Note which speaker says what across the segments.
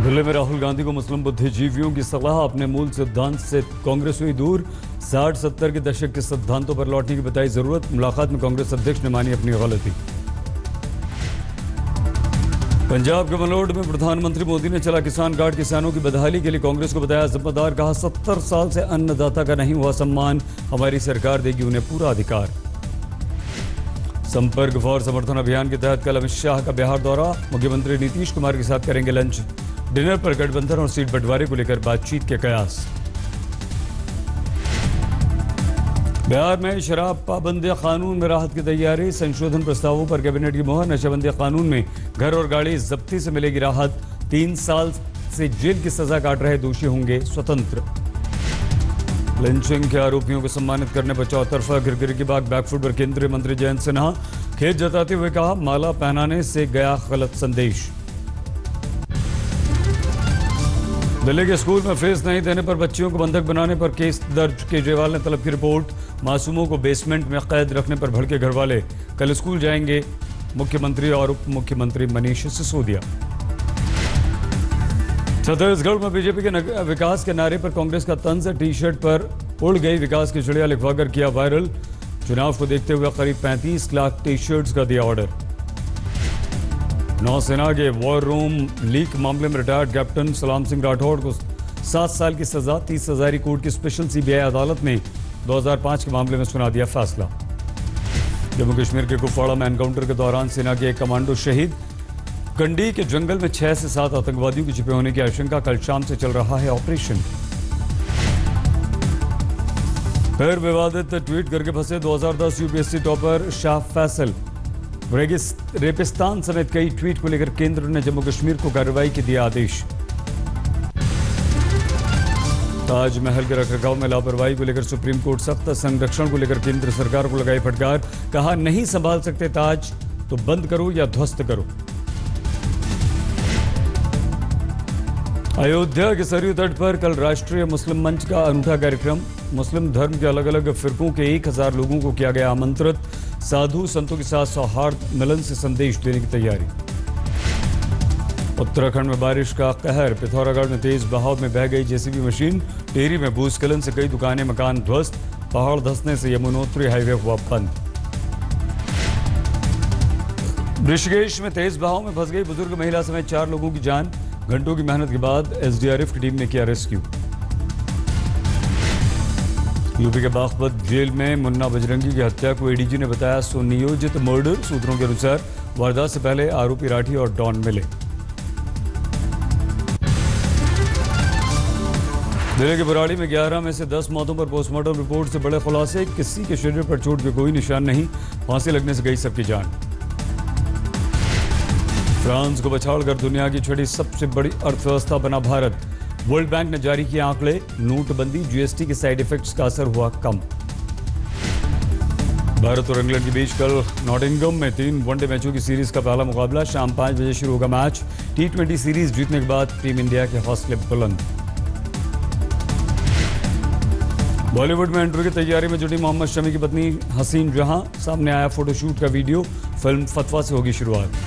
Speaker 1: दिल्ली में राहुल गांधी को मुस्लिम बुद्धिजीवियों की सलाह, अपने मूल सिद्धांत से कांग्रेस हुई दूर। 60-70 के दशक के सिद्धांतों पर लौटने की बताई जरूरत। मुलाकात में कांग्रेस अध्यक्ष ने मानी अपनी गलती। पंजाब के मलोड में प्रधानमंत्री मोदी ने चला किसान कार्ड, किसानों की बदहाली के लिए कांग्रेस को बताया जिम्मेदार। कहा 70 साल से अन्नदाता का नहीं हुआ सम्मान, हमारी सरकार देगी उन्हें पूरा अधिकार। संपर्क फॉर समर्थन अभियान के तहत कल अमित शाह का बिहार दौरा, मुख्यमंत्री नीतीश कुमार के साथ करेंगे लंच। डिनर पर गठबंधन और सीट बंटवारे को लेकर बातचीत के कयास। बिहार में शराब पाबंदी कानून में राहत की तैयारी, संशोधन प्रस्तावों पर कैबिनेट की मोहर। नशाबंदी कानून में घर और गाड़ी जब्ती से मिलेगी राहत। 3 साल से जेल की सजा काट रहे दोषी होंगे स्वतंत्र। लिंचिंग के आरोपियों को सम्मानित करने पर चौतरफा गिरगिरी की बात। बैकफुट पर केंद्रीय मंत्री जयंत सिन्हा खेद जताते हुए कहा माला पहनाने से गया गलत संदेश। दिल्ली के स्कूल में फीस नहीं देने पर बच्चियों को बंधक बनाने पर केस दर्ज। केजरीवाल ने तलब की रिपोर्ट। मासूमों को बेसमेंट में कैद रखने पर भड़के घरवाले। कल स्कूल जाएंगे मुख्यमंत्री और उप मुख्यमंत्री मनीष सिसोदिया। छत्तीसगढ़ में बीजेपी के विकास के नारे पर कांग्रेस का तंज। टी शर्ट पर उड़ गई विकास की चिड़िया लिखवाकर किया वायरल। चुनाव को देखते हुए करीब 35 लाख टी शर्ट्स का दिया ऑर्डर। नौसेना के वॉर रूम लीक मामले में रिटायर्ड कैप्टन सलाम सिंह राठौड़ को 7 साल की सजा। 30 हजारी कोर्ट की स्पेशल सीबीआई अदालत ने 2005 के मामले में सुना दिया फैसला। जम्मू कश्मीर के कुपवाड़ा में एनकाउंटर के दौरान सेना के एक कमांडो शहीद। कंडी के जंगल में 6 से 7 आतंकवादियों के छिपे होने की आशंका। कल शाम से चल रहा है ऑपरेशन। फिर विवादित ट्वीट करके फंसे 2010 यूपीएससी टॉपर शाह फैसल। रेगिस्तान समेत कई ट्वीट को लेकर केंद्र ने जम्मू कश्मीर को कार्रवाई के दिया आदेश। ताजमहल के रखरखाव में लापरवाही को लेकर सुप्रीम कोर्ट सख्त। संरक्षण को लेकर केंद्र सरकार को लगाई फटकार। कहा नहीं संभाल सकते ताज तो बंद करो या ध्वस्त करो। अयोध्या के सरयू तट पर कल राष्ट्रीय मुस्लिम मंच का अनूठा कार्यक्रम। मुस्लिम धर्म के अलग अलग फिरकों के 1000 लोगों को किया गया आमंत्रित। साधु संतों के साथ सौहार्द मिलन से संदेश देने की तैयारी। उत्तराखंड में बारिश का कहर। पिथौरागढ़ में तेज बहाव में बह गई जेसीबी मशीन। टिहरी में भूस्खलन से कई दुकानें मकान ध्वस्त। पहाड़ धंसने से यमुनोत्री हाईवे हुआ बंद। ऋषिकेश में तेज बहाव में फंस गई बुजुर्ग महिला समेत 4 लोगों की जान। घंटों की मेहनत के बाद एसडीआरएफ की टीम ने किया रेस्क्यू। यूपी के बागपत जेल में मुन्ना बजरंगी की हत्या को एडीजी ने बताया सुनियोजित मर्डर। सूत्रों के अनुसार वारदात से पहले आरोपी राठी और डॉन मिले। दिल्ली के बुराड़ी में 11 में से 10 मौतों पर पोस्टमार्टम रिपोर्ट से बड़े खुलासे। किसी के शरीर पर चोट के कोई निशान नहीं। फांसी लगने से गई सबकी जान। फ्रांस को पछाड़कर दुनिया की 6ठी सबसे बड़ी अर्थव्यवस्था बना भारत। वर्ल्ड बैंक ने जारी किए आंकड़े। नोटबंदी जीएसटी के साइड इफेक्ट्स का असर हुआ कम। भारत और इंग्लैंड के बीच कल नॉटिंघम में 3 वनडे मैचों की सीरीज का पहला मुकाबला। शाम 5 बजे शुरू होगा मैच। T20 सीरीज जीतने के बाद टीम इंडिया के हौसले बुलंद। बॉलीवुड में एंट्री की तैयारी में जुटी मोहम्मद शमी की पत्नी हसीन जहां। सामने आया फोटोशूट का वीडियो। फिल्म फतवा से होगी शुरुआत।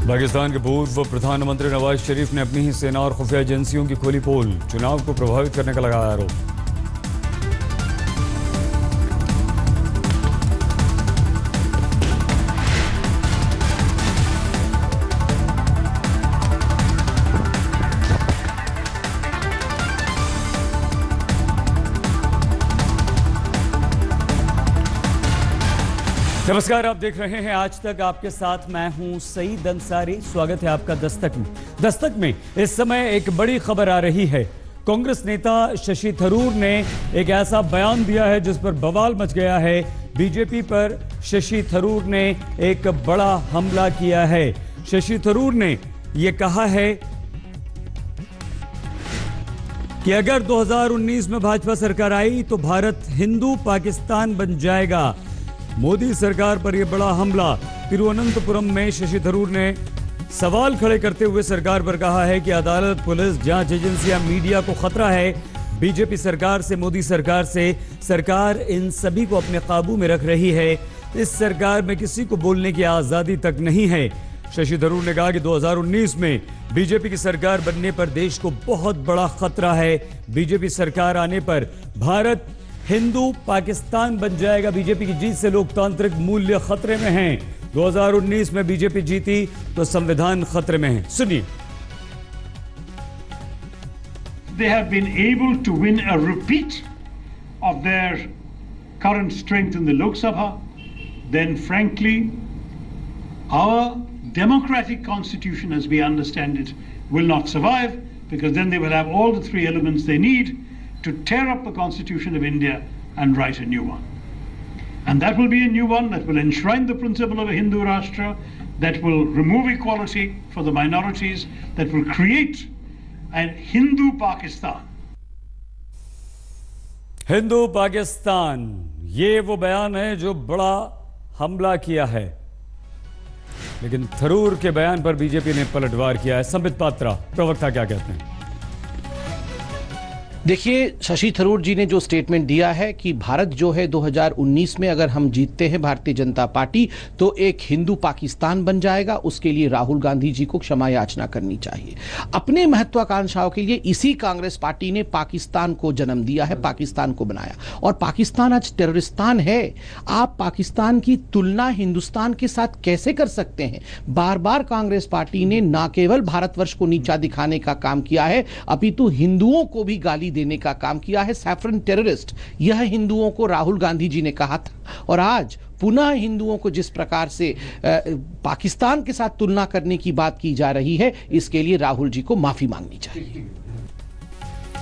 Speaker 1: पाकिस्तान के पूर्व प्रधानमंत्री नवाज शरीफ ने अपनी ही सेना और खुफिया एजेंसियों की खोली पोल। चुनाव को प्रभावित करने का लगाया आरोप। नमस्कार, आप देख रहे हैं आज तक। आपके साथ मैं हूं सईद अंसारी। स्वागत है आपका दस्तक में। दस्तक में इस समय एक बड़ी खबर आ रही है। कांग्रेस नेता शशि थरूर ने एक ऐसा बयान दिया है जिस पर बवाल मच गया है। बीजेपी पर शशि थरूर ने एक बड़ा हमला किया है। शशि थरूर ने यह कहा है कि अगर 2019 में भाजपा सरकार आई तो भारत हिंदू पाकिस्तान बन जाएगा। मोदी सरकार पर यह बड़ा हमला। तिरुवनंतपुरम में शशि थरूर ने सवाल खड़े करते हुए सरकार पर कहा है कि अदालत, पुलिस, जांच एजेंसियां, मीडिया को खतरा है। बीजेपी सरकार से, मोदी सरकार से, सरकार इन सभी को अपने काबू में रख रही है। इस सरकार में किसी को बोलने की आजादी तक नहीं है। शशि थरूर ने कहा कि 2019 में बीजेपी की सरकार बनने पर देश को बहुत बड़ा खतरा है। बीजेपी सरकार आने पर भारत हिंदू पाकिस्तान बन जाएगा। बीजेपी की जीत से लोकतांत्रिक मूल्य खतरे में हैं। 2019 में बीजेपी जीती तो संविधान खतरे में है। सुनिए।
Speaker 2: They have been able to win a repeat of their current strength in the Lok Sabha, then frankly, our democratic constitution as we understand it will not survive, because then they will have all the three elements they need to tear up the constitution of India and write a new one. And that will be a new one that will enshrine the principle of a Hindu Rashtra, that will remove equality for the minorities, that will create a Hindu Pakistan.
Speaker 1: Hindu Pakistan, ये वो बयान है जो बड़ा हमला किया है, लेकिन थरूर के बयान पर बीजेपी ने पलटवार किया है। संबित पात्रा, प्रवक्ता, क्या कहते हैं?
Speaker 3: देखिए, शशि थरूर जी ने जो स्टेटमेंट दिया है कि भारत जो है 2019 में अगर हम जीतते हैं भारतीय जनता पार्टी तो एक हिंदू पाकिस्तान बन जाएगा, उसके लिए राहुल गांधी जी को क्षमा याचना करनी चाहिए। अपने महत्वाकांक्षाओं के लिए इसी कांग्रेस पार्टी ने पाकिस्तान को जन्म दिया है, पाकिस्तान को बनाया, और पाकिस्तान आज टेररिस्तान है। आप पाकिस्तान की तुलना हिंदुस्तान के साथ कैसे कर सकते हैं? बार बार कांग्रेस पार्टी ने न केवल भारतवर्ष को नीचा दिखाने का काम किया है, अपितु हिंदुओं को भी गाली देने का काम किया है। सैफरन टेररिस्ट, यह हिंदुओं को राहुल गांधी जी ने कहा था, और आज पुनः हिंदुओं को जिस प्रकार से पाकिस्तान के साथ तुलना करने की बात की जा रही है, इसके लिए राहुल जी को माफी मांगनी चाहिए।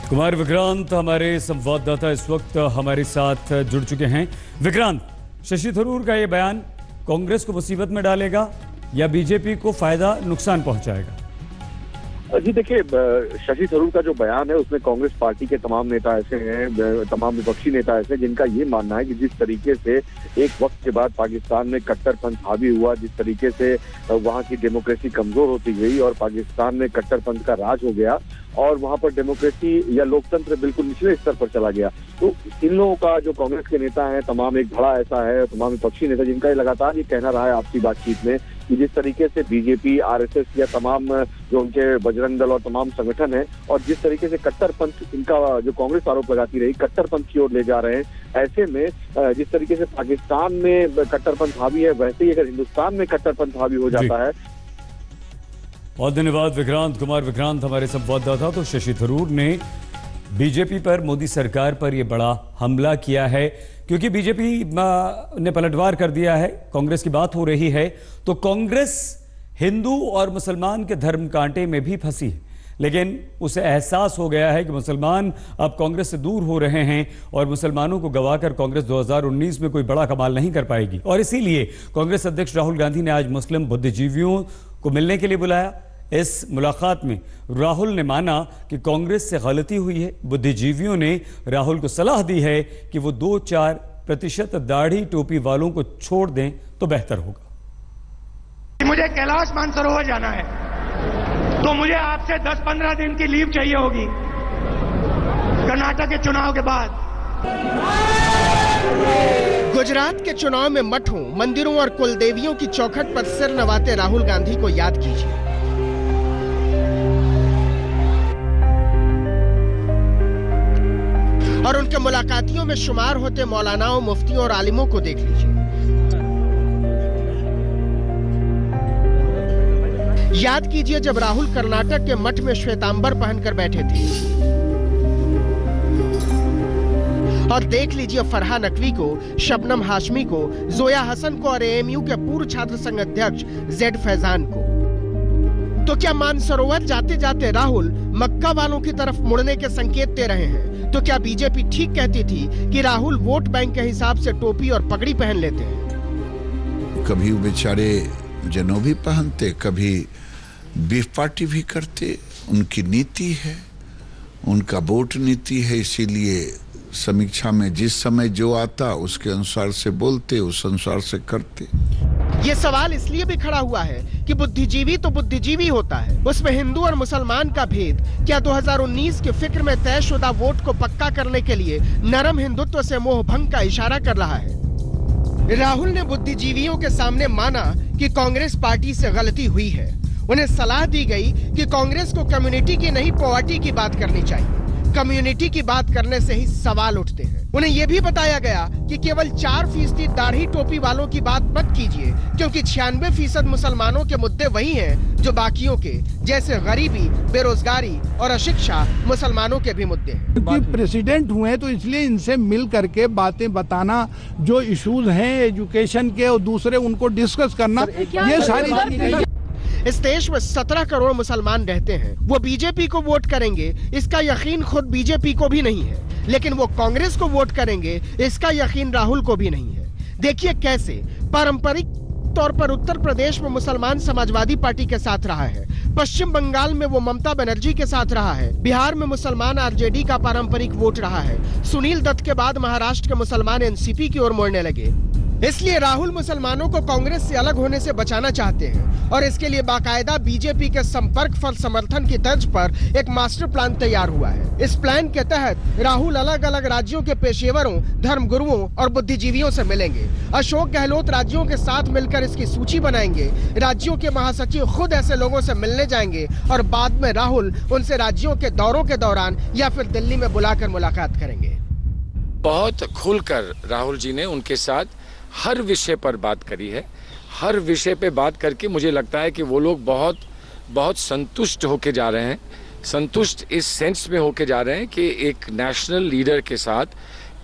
Speaker 1: कुमार विक्रांत हमारे संवाददाता इस वक्त हमारे साथ जुड़ चुके हैं। विक्रांत, शशि थरूर का यह बयान कांग्रेस को मुसीबत में डालेगा या बीजेपी को फायदा नुकसान पहुंचाएगा?
Speaker 4: जी देखिए, शशि थरूर का जो बयान है उसमें कांग्रेस पार्टी के तमाम नेता ऐसे हैं, तमाम विपक्षी नेता ऐसे हैं जिनका ये मानना है कि जिस तरीके से एक वक्त के बाद पाकिस्तान में कट्टरपंथ हावी हुआ, जिस तरीके से वहाँ की डेमोक्रेसी कमजोर होती गई और पाकिस्तान में कट्टरपंथ का राज हो गया और वहाँ पर डेमोक्रेसी या लोकतंत्र बिल्कुल निचले स्तर पर चला गया, तो इन लोगों का जो कांग्रेस के नेता हैं तमाम, एक बड़ा ऐसा है, तमाम विपक्षी नेता जिनका ये लगातार ये कहना रहा है आपसी बातचीत में कि जिस तरीके से बीजेपी, आरएसएस या तमाम जो उनके बजरंग दल और तमाम संगठन हैं और जिस तरीके से कट्टरपंथ, इनका जो कांग्रेस आरोप लगाती रही, कट्टरपंथ की ओर ले जा रहे हैं, ऐसे में जिस तरीके से पाकिस्तान में कट्टरपंथ हावी है, वैसे ही अगर हिंदुस्तान में कट्टरपंथ हावी हो जाता है।
Speaker 1: बहुत धन्यवाद विक्रांत। कुमार विक्रांत हमारे संवाददाता। तो शशि थरूर ने बीजेपी पर, मोदी सरकार पर यह बड़ा हमला किया है, क्योंकि बीजेपी ने पलटवार कर दिया है। कांग्रेस की बात हो रही है तो कांग्रेस हिंदू और मुसलमान के धर्म कांटे में भी फंसी है, लेकिन उसे एहसास हो गया है कि मुसलमान अब कांग्रेस से दूर हो रहे हैं और मुसलमानों को गवाकर कांग्रेस 2019 में कोई बड़ा कमाल नहीं कर पाएगी। और इसीलिए कांग्रेस अध्यक्ष राहुल गांधी ने आज मुस्लिम बुद्धिजीवियों को मिलने के लिए बुलाया। इस मुलाकात में राहुल ने माना कि कांग्रेस से गलती हुई है। बुद्धिजीवियों ने राहुल को सलाह दी है कि वो 2-4% दाढ़ी टोपी वालों को छोड़ दें तो बेहतर होगा।
Speaker 5: मुझे कैलाश मानसरोवर जाना है तो मुझे आपसे 10-15 दिन की लीव चाहिए होगी कर्नाटक के चुनाव के बाद।
Speaker 6: गुजरात के चुनाव में मठों, मंदिरों और कुलदेवियों की चौखट पर सिर नवाते राहुल गांधी को याद कीजिए। और उनके मुलाकातियों में शुमार होते मौलानाओं, मुफ्तियों और आलिमों को देख लीजिए। याद कीजिए जब राहुल कर्नाटक के मठ में श्वेतांबर पहनकर बैठे थे, और देख लीजिए फरहा नकवी को, शबनम हाशमी को, जोया हसन को और एएमयू के पूर्व छात्र संघ अध्यक्ष जेड फैजान को। तो क्या मानसरोवर जाते जाते राहुल मक्का वालों की तरफ मुड़ने के संकेत दे रहे हैं? तो क्या बीजेपी ठीक कहती थी कि राहुल वोट बैंक के हिसाब से टोपी और पगड़ी पहन लेते हैं?
Speaker 7: कभी बेचारे जनों भी पहनते, कभी बीफ पार्टी भी करते। उनकी नीति है, उनका वोट नीति है, इसीलिए समीक्षा में जिस समय जो आता उसके अनुसार से बोलते, उस अनुसार से करते।
Speaker 6: ये सवाल इसलिए भी खड़ा हुआ है कि बुद्धिजीवी तो बुद्धिजीवी होता है, उसमें हिंदू और मुसलमान का भेद क्या 2019 के फिक्र में तयशुदा वोट को पक्का करने के लिए नरम हिंदुत्व से मोह भंग का इशारा कर रहा है? राहुल ने बुद्धिजीवियों के सामने माना कि कांग्रेस पार्टी से गलती हुई है। उन्हें सलाह दी गई कि कांग्रेस को कम्युनिटी की नहीं पार्टी की बात करनी चाहिए। कम्युनिटी की बात करने से ही सवाल उठते हैं। उन्हें यह भी बताया गया कि केवल 4% दाढ़ी टोपी वालों की बात मत कीजिए, क्योंकि 96% मुसलमानों के मुद्दे वही हैं जो बाकियों के, जैसे गरीबी, बेरोजगारी और अशिक्षा मुसलमानों के भी मुद्दे हैं।
Speaker 8: क्योंकि प्रेसिडेंट हुए तो इसलिए इनसे मिल करके बातें बताना, जो इश्यूज हैं एजुकेशन के और दूसरे उनको डिस्कस करना, ये सारी चीजें।
Speaker 6: इस देश में 17 करोड़ मुसलमान रहते हैं। वो बीजेपी को वोट करेंगे इसका यकीन खुद बीजेपी को भी नहीं है, लेकिन वो कांग्रेस को वोट करेंगे इसका यकीन राहुल को भी नहीं है। देखिए कैसे पारंपरिक तौर पर उत्तर प्रदेश में मुसलमान समाजवादी पार्टी के साथ रहा है, पश्चिम बंगाल में वो ममता बनर्जी के साथ रहा है, बिहार में मुसलमान आरजेडी का पारंपरिक वोट रहा है, सुनील दत्त के बाद महाराष्ट्र के मुसलमान एनसीपी की ओर मोड़ने लगे। इसलिए राहुल मुसलमानों को कांग्रेस से अलग होने से बचाना चाहते हैं और इसके लिए बाकायदा बीजेपी के संपर्क फल समर्थन की तर्ज पर एक मास्टर प्लान तैयार हुआ है। इस प्लान के तहत राहुल अलग अलग राज्यों के पेशेवरों, धर्मगुरुओं और बुद्धिजीवियों से मिलेंगे। अशोक गहलोत राज्यों के साथ मिलकर इसकी सूची बनाएंगे। राज्यों के महासचिव खुद ऐसे लोगों से मिलने जाएंगे और बाद में राहुल उनसे राज्यों के दौरों के दौरान या फिर दिल्ली में बुलाकर मुलाकात करेंगे।
Speaker 9: बहुत खुलकर राहुल जी ने उनके साथ हर विषय पर बात करी है। हर विषय पे बात करके मुझे लगता है कि वो लोग बहुत संतुष्ट होके जा रहे हैं। संतुष्ट इस सेंस में होके जा रहे हैं कि एक नेशनल लीडर के साथ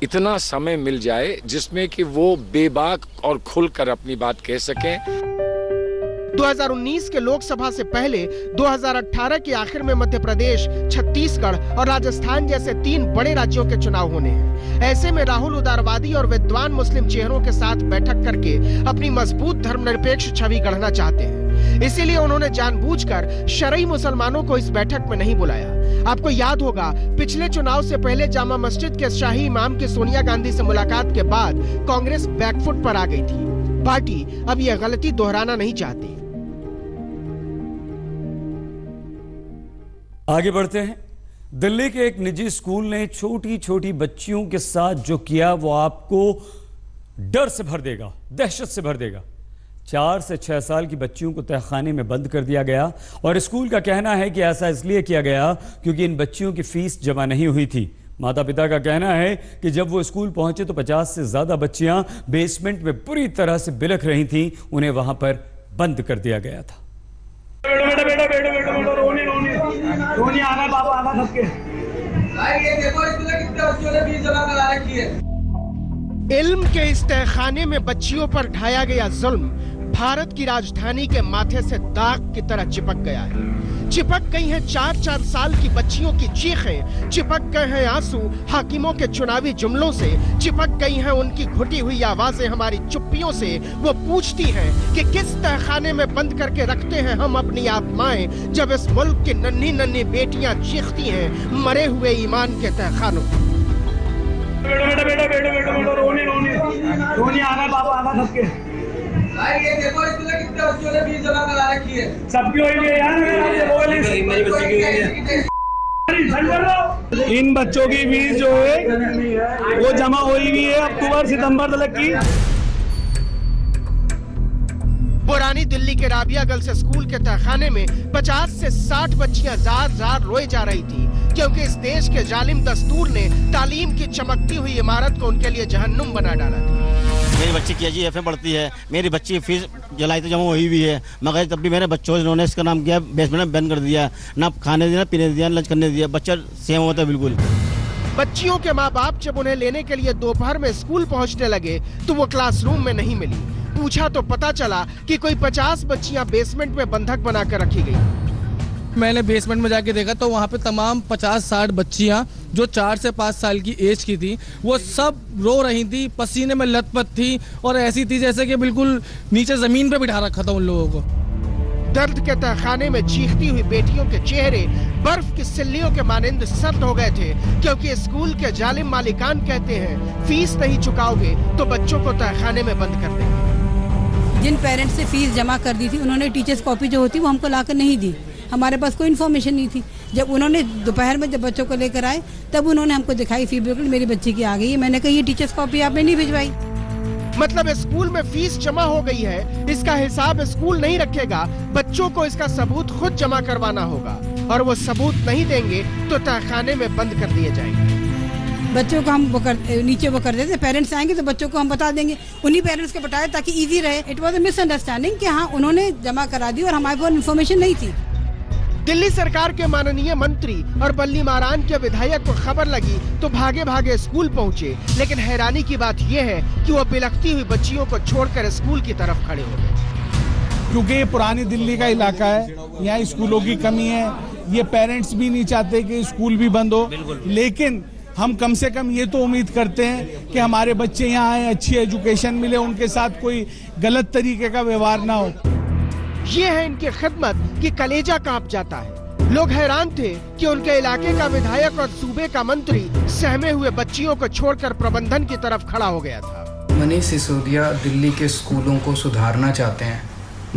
Speaker 9: इतना समय मिल जाए जिसमें कि वो बेबाक और खुलकर अपनी बात कह सकें।
Speaker 6: 2019 के लोकसभा से पहले 2018 के आखिर में मध्य प्रदेश, छत्तीसगढ़ और राजस्थान जैसे 3 बड़े राज्यों के चुनाव होने हैं। ऐसे में राहुल उदारवादी और विद्वान मुस्लिम चेहरों के साथ बैठक करके अपनी मजबूत धर्मनिरपेक्ष छवि गढ़ना चाहते हैं। इसीलिए उन्होंने जानबूझकर शरई मुसलमानों को इस बैठक में नहीं बुलाया। आपको याद होगा पिछले चुनाव से पहले जामा मस्जिद के शाही इमाम की सोनिया गांधी से मुलाकात के बाद कांग्रेस बैकफुट पर आ गई थी। पार्टी अब यह गलती दोहराना नहीं चाहती।
Speaker 1: आगे बढ़ते हैं। दिल्ली के एक निजी स्कूल ने छोटी छोटी बच्चियों के साथ जो किया वो आपको डर से भर देगा, दहशत से भर देगा। 4 से 6 साल की बच्चियों को तहखाने में बंद कर दिया गया और स्कूल का कहना है कि ऐसा इसलिए किया गया क्योंकि इन बच्चियों की फीस जमा नहीं हुई थी। माता पिता का कहना है कि जब वो स्कूल पहुंचे तो 50 से ज्यादा बच्चियां बेसमेंट में पूरी तरह से बिलख रही थीं। उन्हें वहां पर बंद कर दिया गया था।
Speaker 2: रोनी आ रहा है पापा, आ रहा सबके।
Speaker 10: ये देखो इसमें कितने बच्चों ने फीस जमा करा रखी है।
Speaker 6: इल्म के इस तहखाने में बच्चियों पर ढाया गया जुल्म भारत की राजधानी के माथे से दाग की तरह चिपक गया है। चिपक गई हैं 4-4 साल की बच्चियों की चीखें, चिपक गए हैं आंसू हाकिमों के चुनावी जुमलों से, चिपक गई हैं उनकी घुटी हुई आवाजें हमारी चुप्पियों से। वो पूछती हैं कि किस तहखाने में बंद करके रखते हैं हम अपनी आत्माएं, जब इस मुल्क की नन्ही नन्ही बेटियां चीखती हैं मरे हुए ईमान के तहखानों।
Speaker 2: रोनी आ रहा है पापा, आ रहा सबके।
Speaker 10: ये देखो इसमें कितने बच्चों ने फीस जमा करा रखी है।
Speaker 2: सबकी हुई है यार, मेरी बच्ची की है। इन बच्चों की फीस जो है वो जमा हुई हुई है अक्टूबर सितंबर तक की।
Speaker 6: पुरानी दिल्ली के राबिया गर्ल्स स्कूल के तहखाने में 50 से 60 बच्चियां जार रोए जा रही थी, क्योंकि इस देश के जालिम दस्तूर ने तालीम की चमकती हुई इमारत को उनके लिए जहन्नुम बना डाला था।
Speaker 11: मेरी बच्ची KGF में पढ़ती है, मेरी बच्ची फीस जुलाई तक जमा हुई हुई है, मगर तब भी मेरे बच्चों इन्होंने इसका नाम किया बेसमेंट में बंद कर दिया, ना खाने दिया, पीने दिया, लंच करने दिया। बच्चा सेम होता है बिल्कुल।
Speaker 6: बच्चियों के माँ बाप जब उन्हें लेने के लिए दोपहर में स्कूल पहुँचने लगे तो वो क्लासरूम में नहीं मिली। पूछा तो पता चला कि कोई 50 बच्चियां बेसमेंट में बंधक बनाकर रखी गई।
Speaker 12: मैंने बेसमेंट में जाके देखा तो वहाँ पे तमाम 50-60 बच्चियाँ जो 4 से 5 साल की एज की थी, वो सब रो रही थी, पसीने में लथपथ थी और ऐसी थी जैसे कि बिल्कुल नीचे जमीन पे बिठा रखा था उन लोगों को।
Speaker 6: दर्द के तहखाने में चीखती हुई बेटियों के चेहरे बर्फ की सिल्लियों के मानिंद सर्द हो गए थे, क्योंकि स्कूल के जालिम मालिकान कहते हैं फीस नहीं चुकाओगे तो बच्चों को तहखाने में बंद कर देंगे।
Speaker 13: जिन पेरेंट्स से फीस जमा कर दी थी उन्होंने टीचर्स कॉपी जो होती वो हमको लाकर नहीं दी। हमारे पास कोई इन्फॉर्मेशन नहीं थी। जब उन्होंने दोपहर में जब बच्चों को लेकर आए तब उन्होंने हमको दिखाई फी, बिल्कुल मेरी बच्ची की आ गई है। मैंने कहा ये टीचर्स कॉपी आपने नहीं भिजवाई।
Speaker 6: मतलब स्कूल में फीस जमा हो गई है, इसका हिसाब स्कूल नहीं रखेगा, बच्चों को इसका सबूत खुद जमा करवाना होगा और वो सबूत नहीं देंगे तो तहखाने में बंद कर दिए जाएंगे।
Speaker 13: बच्चों को हम नीचे वो कर देते, पेरेंट्स आएंगे तो बच्चों को हम बता देंगे, उन्हीं पेरेंट्स को बताया ताकि इजी रहे। इट वाज अ मिसअंडरस्टैंडिंग कि हाँ उन्होंने जमा करा दी और हमारे पास इन्फॉर्मेशन नहीं थी।
Speaker 6: दिल्ली सरकार के माननीय मंत्री और बल्ली मारान के विधायक को खबर लगी तो भागे भागे स्कूल पहुंचे, लेकिन हैरानी की बात यह है कि वो बिलखती हुई बच्चियों को छोड़कर स्कूल की तरफ खड़े हो गए।
Speaker 8: क्योंकि ये पुरानी दिल्ली का इलाका है, यहाँ स्कूलों की कमी है, ये पेरेंट्स भी नहीं चाहते कि स्कूल भी बंद हो, लेकिन हम कम से कम ये तो उम्मीद करते हैं कि हमारे बच्चे यहाँ आए, अच्छी एजुकेशन मिले, उनके साथ कोई गलत तरीके का व्यवहार ना हो।
Speaker 6: ये है इनकी खिदमत कि कलेजा कांप जाता है। लोग हैरान थे कि उनके इलाके का विधायक और सूबे का मंत्री सहमे हुए बच्चियों को छोड़कर प्रबंधन की तरफ खड़ा हो गया था।
Speaker 14: मनीष सिसोदिया दिल्ली के स्कूलों को सुधारना चाहते हैं,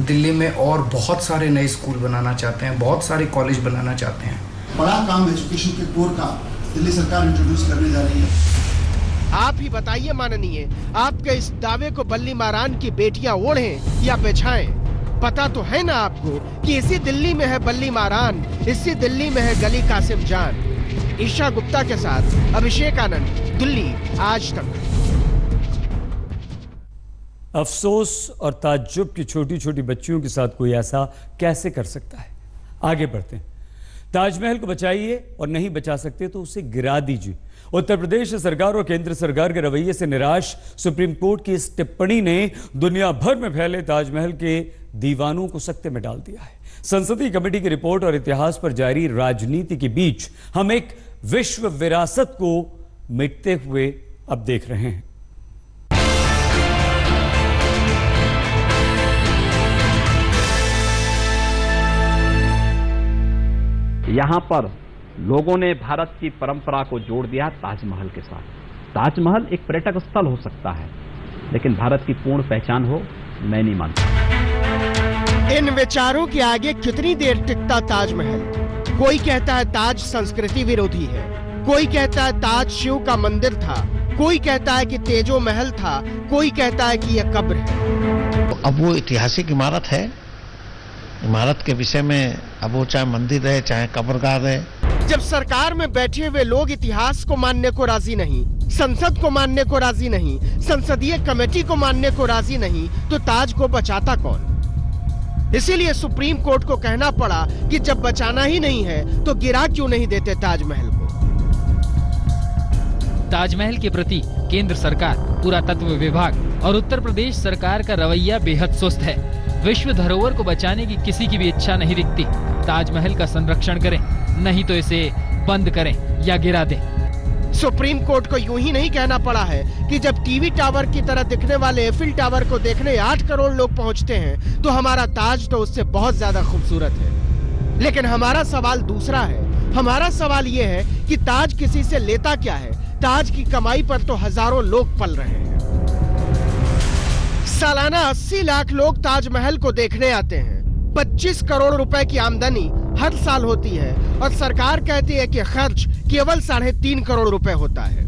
Speaker 14: दिल्ली में और बहुत सारे नए स्कूल बनाना चाहते हैं, बहुत सारे कॉलेज बनाना चाहते हैं।
Speaker 15: बड़ा काम एजुकेशन के कोर का दिल्ली सरकार इंट्रोड्यूस करने जा रही है।
Speaker 6: आप ही बताइए माननीय, आपके इस दावे को बल्ली मारान की बेटियां ओढ़ें या बिछाएं? पता तो है ना आपको कि इसी दिल्ली में है बल्ली मारान, इसी दिल्ली में है गली कासिम जान। ईशा गुप्ता के साथ अभिषेक आनंद, दिल्ली आज तक।
Speaker 1: अफसोस और ताज्जुब की छोटी छोटी बच्चियों के साथ कोई ऐसा कैसे कर सकता है। आगे बढ़ते हैं। ताजमहल को बचाइए और नहीं बचा सकते तो उसे गिरा दीजिए। उत्तर प्रदेश सरकार और केंद्र सरकार के रवैये से निराश सुप्रीम कोर्ट की इस टिप्पणी ने दुनिया भर में फैले ताजमहल के दीवानों को सकते में डाल दिया है। संसदीय कमेटी की रिपोर्ट और इतिहास पर जारी राजनीति के बीच हम एक विश्व विरासत को मिटते हुए अब देख रहे हैं।
Speaker 16: यहाँ पर लोगों ने भारत की परंपरा को जोड़ दिया ताजमहल के साथ। ताजमहल एक पर्यटक स्थल हो सकता है, लेकिन भारत की पूर्ण पहचान हो, मैं नहीं मानता।
Speaker 6: इन विचारों के आगे कितनी देर टिकता ताजमहल? कोई कहता है ताज संस्कृति विरोधी है, कोई कहता है ताज शिव का मंदिर था, कोई कहता है कि तेजो महल था, कोई कहता है कि यह कब्र है।
Speaker 17: अब वो ऐतिहासिक इमारत है, इमारत के विषय में अब वो चाहे मंदिर रहे चाहे कब्रगाह रहे।
Speaker 6: जब सरकार में बैठे हुए लोग इतिहास को मानने को राजी नहीं, संसद को मानने को राजी नहीं, संसदीय कमेटी को मानने को राजी नहीं, तो ताज को बचाता कौन? इसीलिए सुप्रीम कोर्ट को कहना पड़ा कि जब बचाना ही नहीं है तो गिरा क्यों नहीं देते ताजमहल को।
Speaker 18: ताजमहल के प्रति केंद्र सरकार, पुरातत्व विभाग और उत्तर प्रदेश सरकार का रवैया बेहद सुस्त है। विश्व धरोहर को बचाने की किसी की भी इच्छा नहीं दिखती। ताजमहल का संरक्षण करें, नहीं तो इसे बंद करें या गिरा दें।
Speaker 6: सुप्रीम कोर्ट को यूं ही नहीं कहना पड़ा है कि जब टीवी टावर की तरह दिखने वाले एफिल टावर को देखने 8 करोड़ लोग पहुंचते हैं तो हमारा ताज तो उससे बहुत ज्यादा खूबसूरत है। लेकिन हमारा सवाल दूसरा है। हमारा सवाल ये है कि ताज किसी से लेता क्या है? ताज की कमाई पर तो हजारों लोग पल रहे हैं। सालाना 80 लाख लोग ताजमहल को देखने आते हैं। 25 करोड़ रुपए की आमदनी हर साल होती है और सरकार कहती है कि खर्च केवल 3.5 करोड़ रुपए होता है।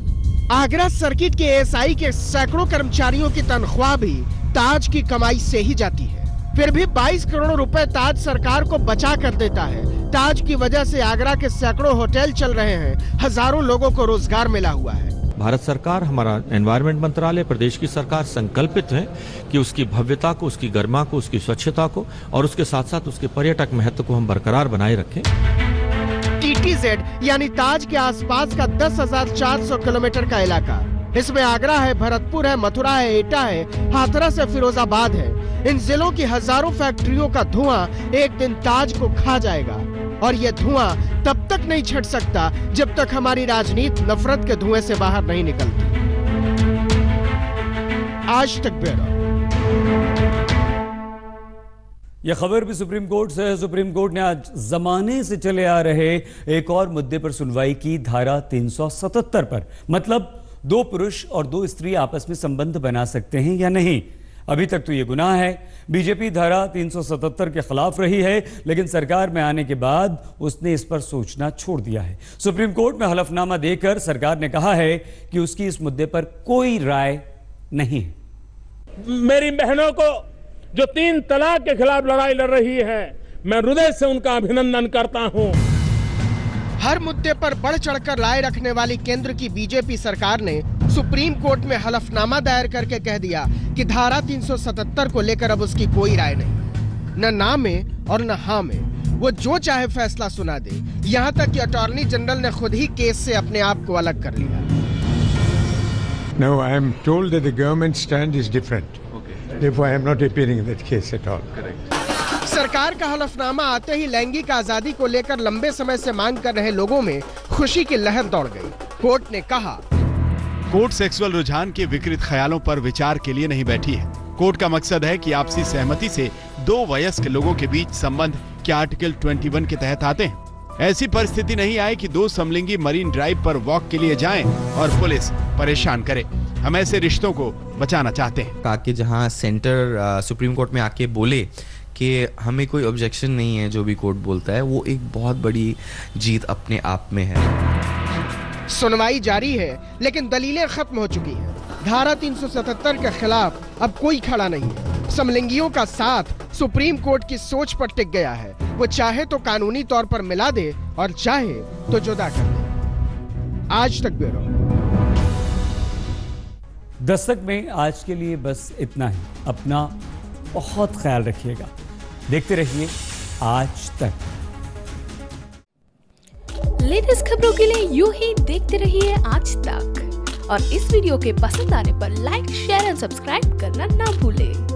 Speaker 6: आगरा सर्किट के एएसआई के सैकड़ों कर्मचारियों की तनख्वाह भी ताज की कमाई से ही जाती है। फिर भी 22 करोड़ रुपए ताज सरकार को बचा कर देता है। ताज की वजह से आगरा के सैकड़ों होटल चल रहे हैं, हजारों लोगों को रोजगार मिला हुआ है।
Speaker 19: भारत सरकार, हमारा एनवायरनमेंट मंत्रालय, प्रदेश की सरकार संकल्पित है कि उसकी भव्यता को, उसकी गरिमा को, उसकी स्वच्छता को और उसके साथ साथ उसके पर्यटक महत्व को हम बरकरार बनाए रखें।
Speaker 6: TTZ यानी ताज के आसपास का 10,400 किलोमीटर का इलाका, इसमें आगरा है, भरतपुर है, मथुरा है, एटा है, हाथरस है, फिरोजाबाद है। इन जिलों की हजारों फैक्ट्रियों का धुआं एक दिन ताज को खा जाएगा और ये धुआं तब तक नहीं छट सकता जब तक हमारी राजनीति नफरत के धुएं से बाहर नहीं निकलती। आज तक ब्यूरो।
Speaker 1: यह खबर भी सुप्रीम कोर्ट से है। सुप्रीम कोर्ट ने आज जमाने से चले आ रहे एक और मुद्दे पर सुनवाई की, धारा 377 पर। मतलब 2 पुरुष और 2 स्त्री आपस में संबंध बना सकते हैं या नहीं। अभी तक तो ये गुनाह है। बीजेपी धारा 377 के खिलाफ रही है, लेकिन सरकार में आने के बाद उसने इस पर सोचना छोड़ दिया है। सुप्रीम कोर्ट में हलफनामा देकर सरकार ने कहा है कि उसकी इस मुद्दे पर कोई राय नहीं है।
Speaker 20: मेरी बहनों को जो 3 तलाक के खिलाफ लड़ाई लड़ रही है, मैं हृदय से उनका अभिनंदन करता हूं।
Speaker 6: हर मुद्दे पर बढ़ चढ़कर राय रखने वाली केंद्र की बीजेपी सरकार ने सुप्रीम कोर्ट में हलफनामा दायर करके कह दिया कि धारा 377 को लेकर अब उसकी कोई राय नहीं, न ना में और न हाँ में। वो जो चाहे फैसला सुना दे। यहाँ तक कि अटॉर्नी जनरल ने खुद ही केस से अपने आप को अलग कर लिया।
Speaker 21: No, I am told that the government stand is different. Okay. Therefore, I am not appearing in that case at all.
Speaker 6: Correct. सरकार का हलफनामा आते ही लैंगिक आजादी को लेकर लंबे समय से मांग कर रहे लोगों में खुशी की लहर दौड़ गई। कोर्ट ने कहा,
Speaker 22: कोर्ट सेक्सुअल रुझान के विकृत ख्यालों पर विचार के लिए नहीं बैठी है। कोर्ट का मकसद है कि आपसी सहमति से 2 वयस्क लोगों के बीच संबंध के आर्टिकल 21 के तहत आते हैं। ऐसी परिस्थिति नहीं आए कि 2 समलिंगी मरीन ड्राइव पर वॉक के लिए जाएं और पुलिस परेशान करे। हम ऐसे रिश्तों को बचाना चाहते हैं।
Speaker 23: कहा कि जहां सेंटर सुप्रीम कोर्ट में आके बोले कि हमें कोई ऑब्जेक्शन नहीं है जो भी कोर्ट बोलता है, वो एक बहुत बड़ी जीत अपने आप में है।
Speaker 6: सुनवाई जारी है, लेकिन दलीलें खत्म हो चुकी हैं। धारा 377 के खिलाफ अब कोई खड़ा नहीं है। समलिंगियों का साथ सुप्रीम कोर्ट की सोच पर टिक गया है। वो चाहे तो कानूनी तौर पर मिला दे और चाहे तो जुदा कर दे। आज तक ब्यूरो।
Speaker 1: दस्तक में आज के लिए बस इतना ही। अपना बहुत ख्याल रखिएगा। देखते रहिए आज तक।
Speaker 24: लेटेस्ट खबरों के लिए यूं ही देखते रहिए आज तक, और इस वीडियो के पसंद आने पर लाइक, शेयर और सब्सक्राइब करना ना भूलें।